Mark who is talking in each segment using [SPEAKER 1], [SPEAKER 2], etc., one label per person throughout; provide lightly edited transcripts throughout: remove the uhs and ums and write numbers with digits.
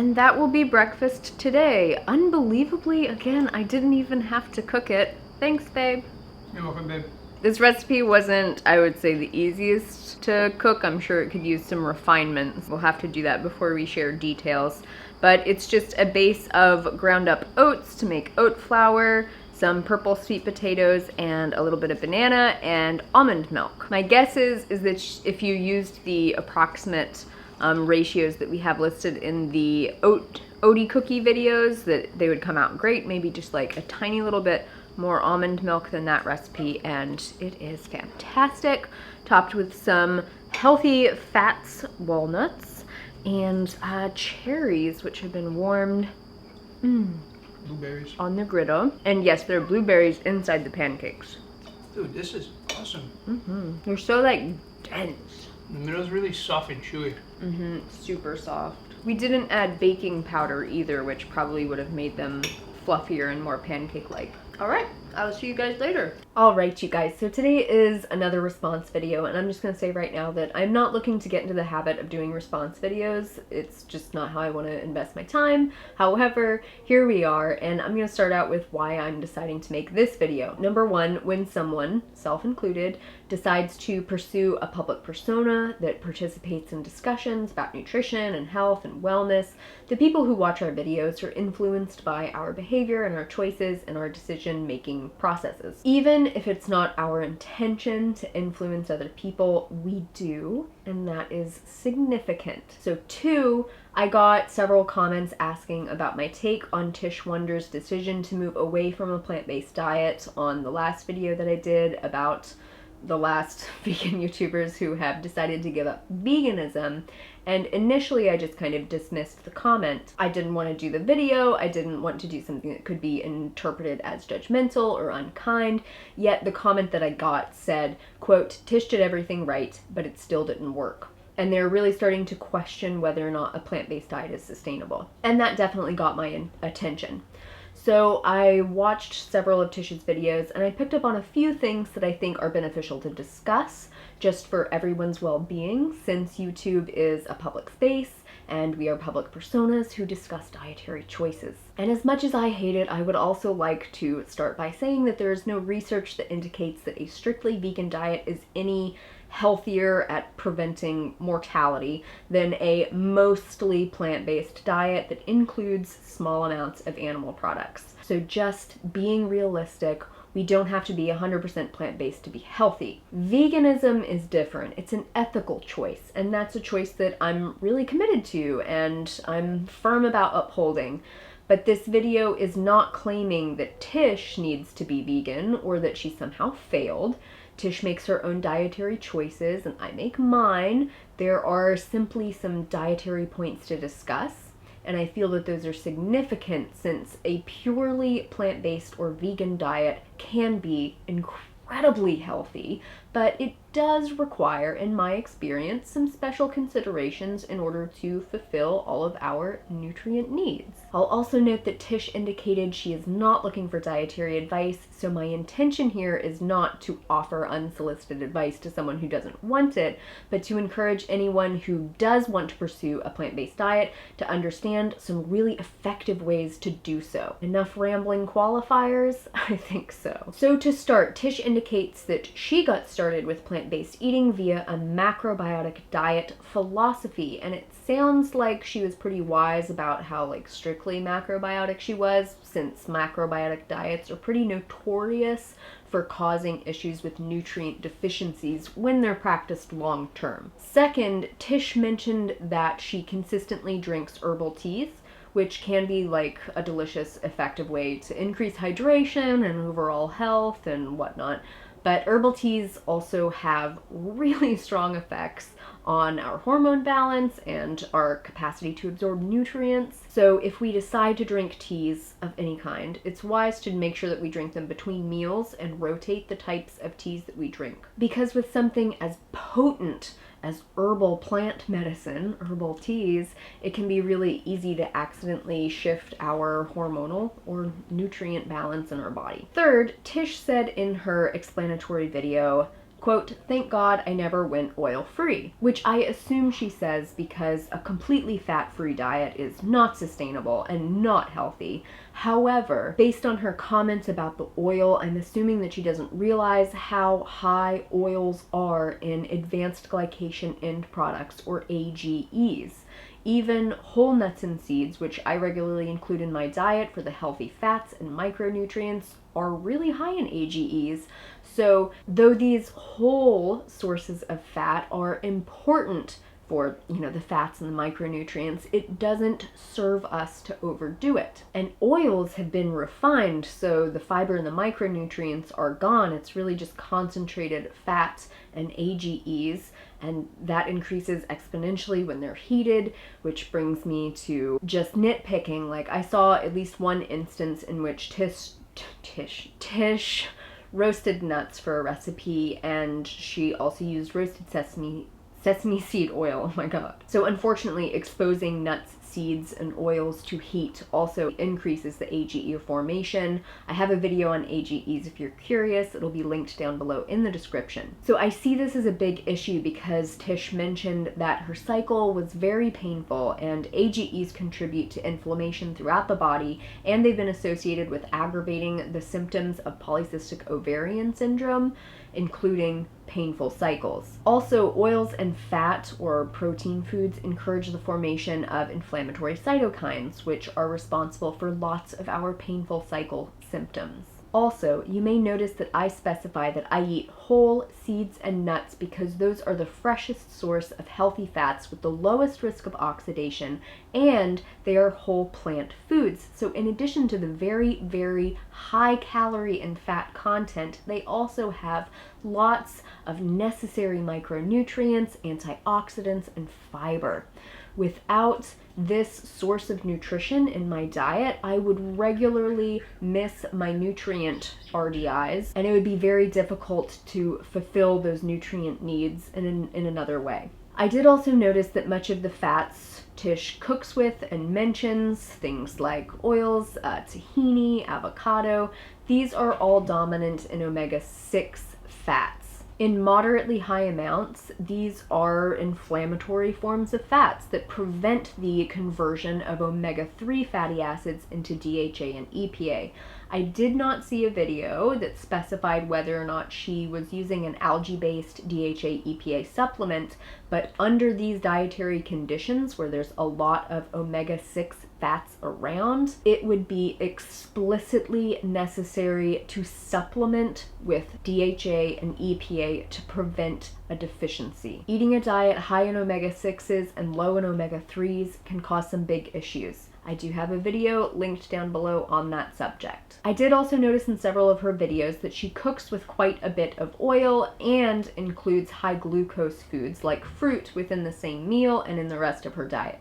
[SPEAKER 1] And that will be breakfast today. Unbelievably, again, I didn't even have to cook it. Thanks, babe.
[SPEAKER 2] You're welcome, babe.
[SPEAKER 1] This recipe wasn't, I would say, the easiest to cook. I'm sure it could use some refinements. We'll have to do that before we share details. But it's just a base of ground up oats to make oat flour, some purple sweet potatoes, and a little bit of banana and almond milk. My guess is that if you used the approximate ratios that we have listed in the oaty cookie videos, that they would come out great. Maybe just like a tiny little bit more almond milk than that recipe, and it is fantastic. Topped with some healthy fats, walnuts, and cherries, which have been warmed
[SPEAKER 2] Blueberries.
[SPEAKER 1] on the griddle. And yes, there are blueberries inside the pancakes.
[SPEAKER 2] Dude, this is awesome.
[SPEAKER 1] They're so like dense.
[SPEAKER 2] The middle is really soft and chewy.
[SPEAKER 1] Super soft. We didn't add baking powder either, which probably would have made them fluffier and more pancake-like. All right, I'll see you guys later. All right, you guys, so today is another response video, and I'm just gonna say right now that I'm not looking to get into the habit of doing response videos. It's just not how I wanna invest my time. However, here we are, and I'm gonna start out with why I'm deciding to make this video. Number one, when someone, self included, decides to pursue a public persona that participates in discussions about nutrition and health and wellness, the people who watch our videos are influenced by our behavior and our choices and our decision-making processes. Even if it's not our intention to influence other people, we do, and that is significant. So two, I got several comments asking about my take on Tish Wonder's decision to move away from a plant-based diet on the last video that I did about the last vegan YouTubers who have decided to give up veganism. And initially I just kind of dismissed the comment. I didn't want to do the video, I didn't want to do something that could be interpreted as judgmental or unkind, yet the comment that I got said, quote, "Tish did everything right, but it still didn't work." And they're really starting to question whether or not a plant-based diet is sustainable. And that definitely got my attention. So I watched several of Tish's videos, and I picked up on a few things that I think are beneficial to discuss just for everyone's well-being, since YouTube is a public space and we are public personas who discuss dietary choices. And as much as I hate it, I would also like to start by saying that there is no research that indicates that a strictly vegan diet is any healthier at preventing mortality than a mostly plant-based diet that includes small amounts of animal products. So just being realistic, we don't have to be 100% plant-based to be healthy. Veganism is different. It's an ethical choice, and that's a choice that I'm really committed to and I'm firm about upholding. But this video is not claiming that Tish needs to be vegan or that she somehow failed. Tish makes her own dietary choices and I make mine. There are simply some dietary points to discuss, and I feel that those are significant since a purely plant-based or vegan diet can be incredibly healthy, but it does require, in my experience, some special considerations in order to fulfill all of our nutrient needs. I'll also note that Tish indicated she is not looking for dietary advice, so my intention here is not to offer unsolicited advice to someone who doesn't want it, but to encourage anyone who does want to pursue a plant-based diet to understand some really effective ways to do so. Enough rambling qualifiers? I think so. So to start, Tish indicates that she got started with plant-based eating via a macrobiotic diet philosophy, and it sounds like she was pretty wise about how like strictly macrobiotic she was, since macrobiotic diets are pretty notorious for causing issues with nutrient deficiencies when they're practiced long term. Second, Tish mentioned that she consistently drinks herbal teas, which can be like a delicious, effective way to increase hydration and overall health and whatnot. But herbal teas also have really strong effects on our hormone balance and our capacity to absorb nutrients. So if we decide to drink teas of any kind, it's wise to make sure that we drink them between meals and rotate the types of teas that we drink. Because with something as potent as herbal plant medicine, herbal teas, it can be really easy to accidentally shift our hormonal or nutrient balance in our body. Third, Tish said in her explanatory video, Quote, "Thank God I never went oil-free," which I assume she says because a completely fat-free diet is not sustainable and not healthy. However, based on her comments about the oil, I'm assuming that she doesn't realize how high oils are in advanced glycation end products, or AGEs. Even whole nuts and seeds, which I regularly include in my diet for the healthy fats and micronutrients, are really high in AGEs. So though these whole sources of fat are important for, the fats and the micronutrients, it doesn't serve us to overdo it. And oils have been refined, so the fiber and the micronutrients are gone. It's really just concentrated fats and AGEs, and that increases exponentially when they're heated, which brings me to just nitpicking. Like, I saw at least one instance in which Tish roasted nuts for a recipe, and she also used roasted sesame seed oil. Oh my god. So unfortunately, exposing nuts, seeds, and oils to heat also increases the AGE formation. I have a video on AGEs if you're curious. It'll be linked down below in the description. So I see this as a big issue because Tish mentioned that her cycle was very painful, and AGEs contribute to inflammation throughout the body, and they've been associated with aggravating the symptoms of polycystic ovarian syndrome, including painful cycles. Also, oils and fat or protein foods encourage the formation of inflammatory cytokines, which are responsible for lots of our painful cycle symptoms. Also, you may notice that I specify that I eat whole seeds and nuts because those are the freshest source of healthy fats with the lowest risk of oxidation, and they are whole plant foods. So in addition to the very, very high calorie and fat content, they also have lots of necessary micronutrients, antioxidants, and fiber. Without this source of nutrition in my diet, I would regularly miss my nutrient RDIs, and it would be very difficult to fulfill those nutrient needs in another way. I did also notice that much of the fats Tish cooks with and mentions, things like oils, tahini, avocado, these are all dominant in omega-6 fats. In moderately high amounts, these are inflammatory forms of fats that prevent the conversion of omega-3 fatty acids into DHA and EPA. I did not see a video that specified whether or not she was using an algae-based DHA EPA supplement, but under these dietary conditions where there's a lot of omega-6 fats around, it would be explicitly necessary to supplement with DHA and EPA to prevent a deficiency. Eating a diet high in omega-6s and low in omega-3s can cause some big issues. I do have a video linked down below on that subject. I did also notice in several of her videos that she cooks with quite a bit of oil and includes high glucose foods like fruit within the same meal and in the rest of her diet.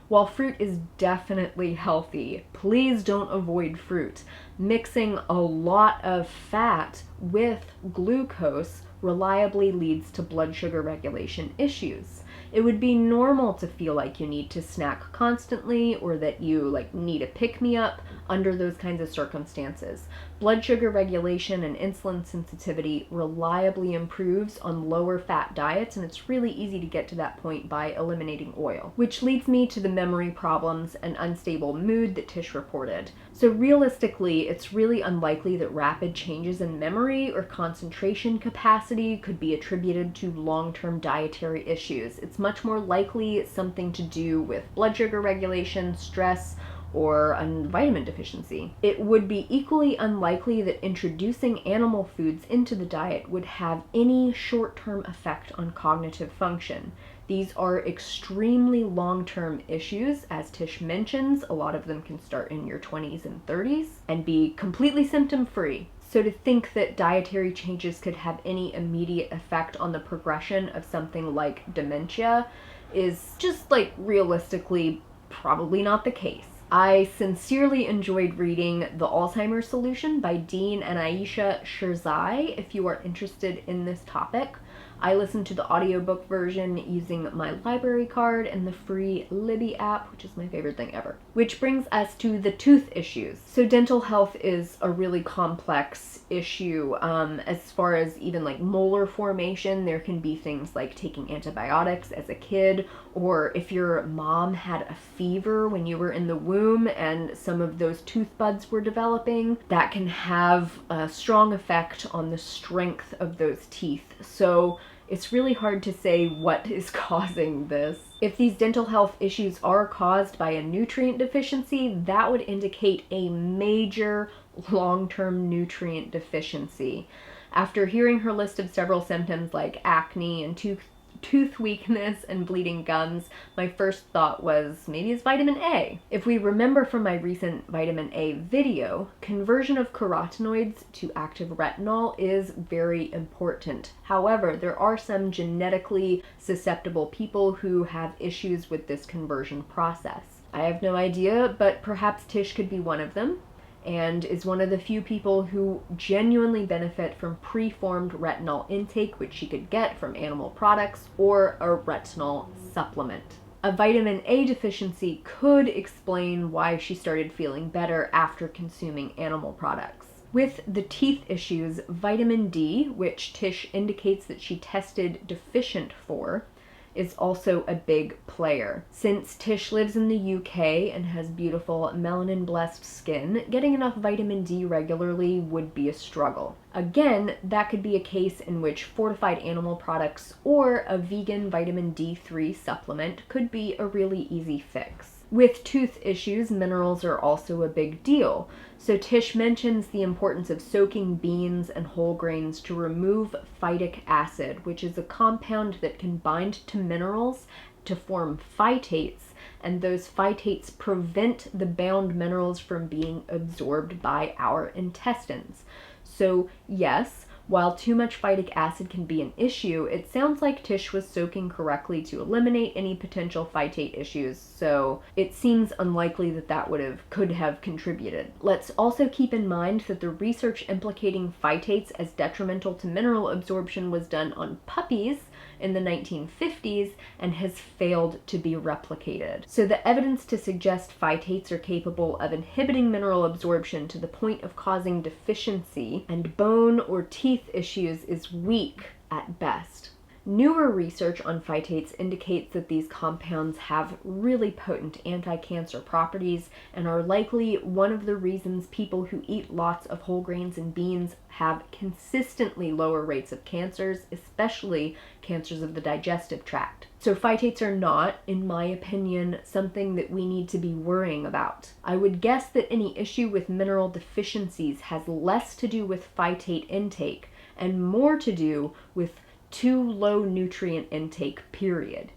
[SPEAKER 1] While fruit is definitely healthy, please don't avoid fruit. Mixing a lot of fat with glucose reliably leads to blood sugar regulation issues. It would be normal to feel like you need to snack constantly or that you need a pick-me-up under those kinds of circumstances. Blood sugar regulation and insulin sensitivity reliably improves on lower fat diets, and it's really easy to get to that point by eliminating oil. Which leads me to the memory problems and unstable mood that Tish reported. So realistically, it's really unlikely that rapid changes in memory or concentration capacity could be attributed to long-term dietary issues. It's much more likely something to do with blood sugar regulation, stress, or a vitamin deficiency. It would be equally unlikely that introducing animal foods into the diet would have any short-term effect on cognitive function. These are extremely long-term issues. As Tish mentions, a lot of them can start in your 20s and 30s and be completely symptom-free. So to think that dietary changes could have any immediate effect on the progression of something like dementia is just realistically probably not the case. I sincerely enjoyed reading The Alzheimer's Solution by Dean and Aisha Sherzai if you are interested in this topic. I listened to the audiobook version using my library card and the free Libby app, which is my favorite thing ever. Which brings us to the tooth issues. So dental health is a really complex issue. As far as even like molar formation, there can be things like taking antibiotics as a kid, or if your mom had a fever when you were in the womb and some of those tooth buds were developing, that can have a strong effect on the strength of those teeth. So it's really hard to say what is causing this. If these dental health issues are caused by a nutrient deficiency, that would indicate a major long-term nutrient deficiency. After hearing her list of several symptoms like acne and tooth weakness and bleeding gums, my first thought was maybe it's vitamin A. If we remember from my recent vitamin A video, conversion of carotenoids to active retinol is very important. However, there are some genetically susceptible people who have issues with this conversion process. I have no idea, but perhaps Tish could be one of them, and is one of the few people who genuinely benefit from preformed retinol intake, which she could get from animal products or a retinol supplement. A vitamin A deficiency could explain why she started feeling better after consuming animal products. With the teeth issues, vitamin D, which Tish indicates that she tested deficient for, is also a big player. Since Tish lives in the UK and has beautiful melanin-blessed skin, getting enough vitamin D regularly would be a struggle. Again, that could be a case in which fortified animal products or a vegan vitamin D3 supplement could be a really easy fix. With tooth issues, minerals are also a big deal. So Tish mentions the importance of soaking beans and whole grains to remove phytic acid, which is a compound that can bind to minerals to form phytates, and those phytates prevent the bound minerals from being absorbed by our intestines. So yes, while too much phytic acid can be an issue, it sounds like Tish was soaking correctly to eliminate any potential phytate issues, so it seems unlikely that that could have contributed. Let's also keep in mind that the research implicating phytates as detrimental to mineral absorption was done on puppies in the 1950s and has failed to be replicated. So the evidence to suggest phytates are capable of inhibiting mineral absorption to the point of causing deficiency and bone or teeth issues is weak at best. Newer research on phytates indicates that these compounds have really potent anti-cancer properties and are likely one of the reasons people who eat lots of whole grains and beans have consistently lower rates of cancers, especially cancers of the digestive tract. So phytates are not, in my opinion, something that we need to be worrying about. I would guess that any issue with mineral deficiencies has less to do with phytate intake and more to do with too low nutrient intake, period.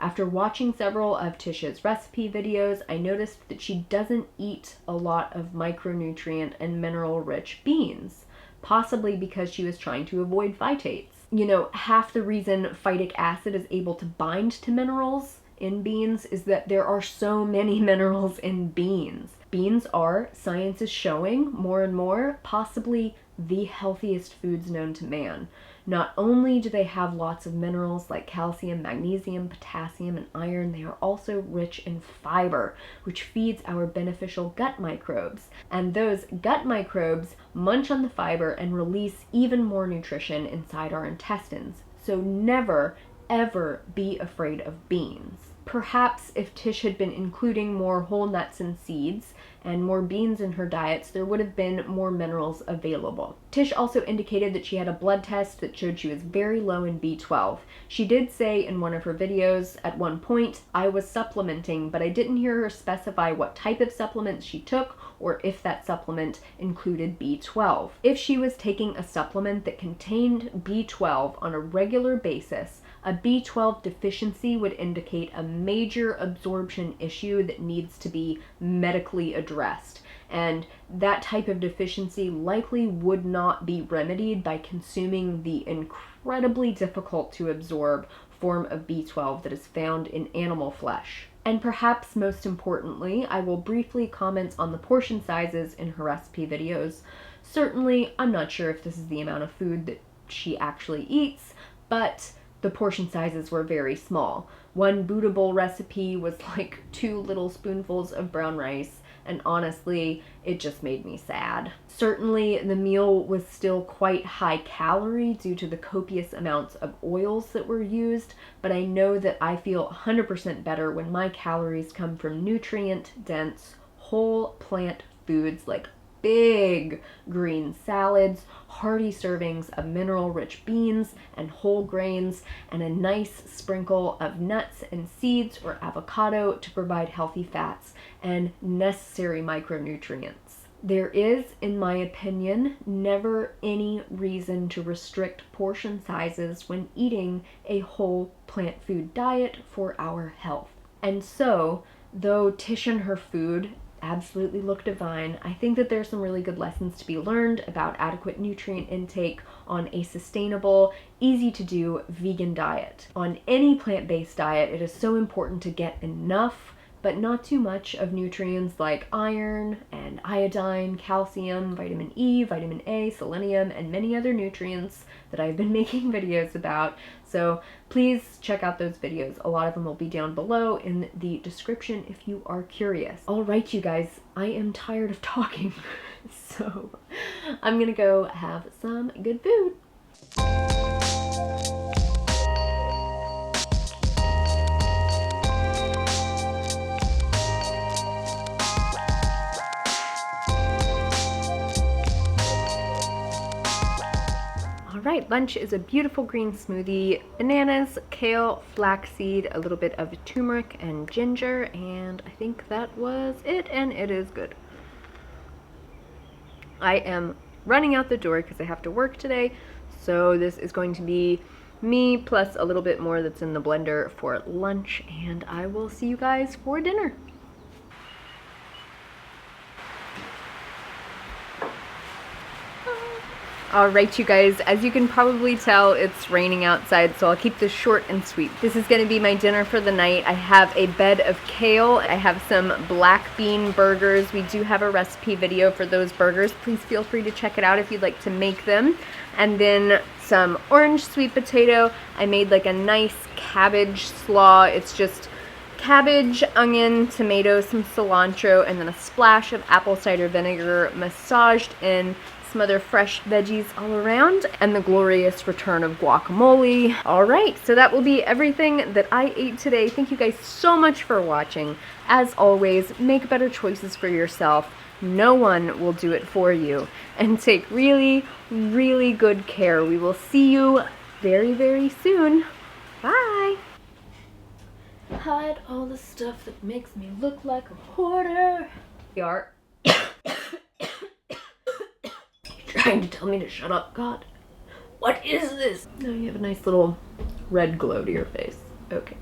[SPEAKER 1] After watching several of Tish's recipe videos, I noticed that she doesn't eat a lot of micronutrient and mineral-rich beans, possibly because she was trying to avoid phytates. You know, half the reason phytic acid is able to bind to minerals in beans is that there are so many minerals in beans. Beans are, science is showing more and more, possibly the healthiest foods known to man. Not only do they have lots of minerals like calcium, magnesium, potassium, and iron, they are also rich in fiber, which feeds our beneficial gut microbes. And those gut microbes munch on the fiber and release even more nutrition inside our intestines. So never, ever be afraid of beans. Perhaps if Tish had been including more whole nuts and seeds and more beans in her diets, there would have been more minerals available. Tish also indicated that she had a blood test that showed she was very low in B12. She did say in one of her videos at one point, I was supplementing, but I didn't hear her specify what type of supplements she took or if that supplement included B12. If she was taking a supplement that contained B12 on a regular basis, a B12 deficiency would indicate a major absorption issue that needs to be medically addressed. And that type of deficiency likely would not be remedied by consuming the incredibly difficult to absorb form of B12 that is found in animal flesh. And perhaps most importantly, I will briefly comment on the portion sizes in her recipe videos. Certainly, I'm not sure if this is the amount of food that she actually eats, but the portion sizes were very small. One bootable recipe was like 2 little spoonfuls of brown rice, and honestly, it just made me sad. Certainly, the meal was still quite high calorie due to the copious amounts of oils that were used, but I know that I feel 100% better when my calories come from nutrient-dense, whole plant foods like big green salads, hearty servings of mineral-rich beans and whole grains, and a nice sprinkle of nuts and seeds or avocado to provide healthy fats and necessary micronutrients. There is, in my opinion, never any reason to restrict portion sizes when eating a whole plant food diet for our health. And so, though Tish and her food absolutely look divine, I think that there's some really good lessons to be learned about adequate nutrient intake on a sustainable, easy to do vegan diet. On any plant-based diet, it is so important to get enough, but not too much, of nutrients like iron and iodine, calcium, vitamin E, vitamin A, selenium, and many other nutrients that I've been making videos about. So please check out those videos. A lot of them will be down below in the description if you are curious. All right, you guys, I am tired of talking, so I'm gonna go have some good food. All right, lunch is a beautiful green smoothie, bananas, kale, flaxseed, a little bit of turmeric and ginger, and I think that was it, and it is good. I am running out the door because I have to work today, so this is going to be me plus a little bit more that's in the blender for lunch, and I will see you guys for dinner. All right, you guys, as you can probably tell, it's raining outside, so I'll keep this short and sweet. This is gonna be my dinner for the night. I have a bed of kale. I have some black bean burgers. We do have a recipe video for those burgers. Please feel free to check it out if you'd like to make them. And then some orange sweet potato. I made like a nice cabbage slaw. It's just cabbage, onion, tomato, some cilantro, and then a splash of apple cider vinegar massaged in some other fresh veggies all around, and the glorious return of guacamole. All right, so that will be everything that I ate today. Thank you guys so much for watching. As always, make better choices for yourself. No one will do it for you. And take really, really good care. We will see you very, very soon. Bye. Hide all the stuff that makes me look like a hoarder. We are trying to tell me to shut up. God, what is this? Now you have a nice little red glow to your face. Okay.